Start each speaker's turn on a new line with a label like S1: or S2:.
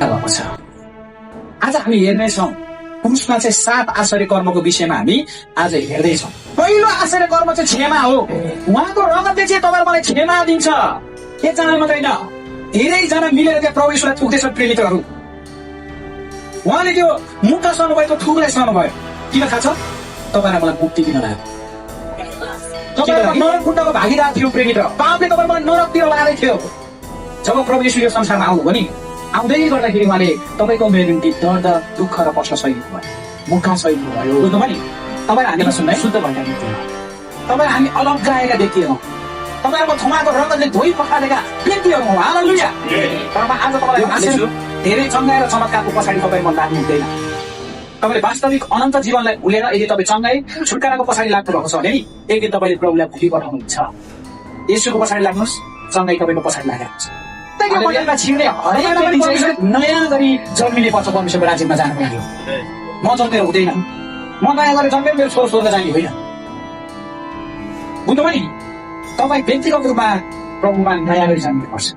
S1: भएको छ। आज हामी हेर्नेछौँ पुरुषमा चाहिँ 7 आश्चर्य कर्मको विषयमा हामी आज हेर्दैछौँ। पहिलो आश्चर्य कर्म चाहिँ क्षमा हो। उहाँको रगतले चाहिँ तपाईँलाई मलाई क्षमा दिन्छ। एकजना मात्रै होइन, धेरैजना मिलेर त्यहाँ प्रभु येशूलाई पुग्दैछ। प्रेमितहरू, उहाँले त्यो मुखा सहनुभएको थुकलाई सहनुभयो। किन थाहा छ? तपाईँलाई मलाई मुक्ति दिन लाग्यो। तपाईँलाई नरक कुण्डको भागीदार थियो। प्रेमित, पापले तपाईँलाई मलाई नरकतिर लाँदै थियो। जब प्रभु येशू यो संसारमा आउनुभयो नि, आउँदै गर्दाखेरि उहाँले तपाईँको मेरो निम्ति दर्द, दुःख र कष्ट सहिनु भयो, मुखा सहिनु भयो। बुझ्नुभयो नि? तपाईँलाई हामीलाई सुन्दै शुद्ध भएका व्यक्ति हौ। तपाईँलाई हामी अलग गाएका व्यक्ति हौ। तपाईँहरूको थुमाको रगतले धोइ पखालेका व्यक्तिहरू हौ। हालेलुया। तर म आज तपाईँलाई भन्दैछु, धेरै चङ्गाई र चमत्कारको पछाडि तपाईँ मन लाग्नु हुँदैन। तपाईँले वास्तविक अनन्त जीवनलाई भुलेर यदि तपाईँ चङ्गाई छुटकाराको पछाडि लाग्नु भएको छ भने नि एक दिन तपाईँले प्रभुलाई भुली पठाउनुहुन्छ। येशूको पछाडि लाग्नुहोस्, चङ्गाई तपाईँको पछाडि लागेको छ। छिर्ने हरेक नयाँ गरी जन्मिने पर्छ परमेश्वरको राज्यमा जानको लागि। म जन्मेर हुँदैन, म नयाँ गरेर जन्मेर मेरो छोरो स्वर्ग जाने होइन। बुझ्नुभयो नि? तपाईँ व्यक्तिगत रूपमा प्रभुमा नयाँ गरी जन्मिनुपर्छ।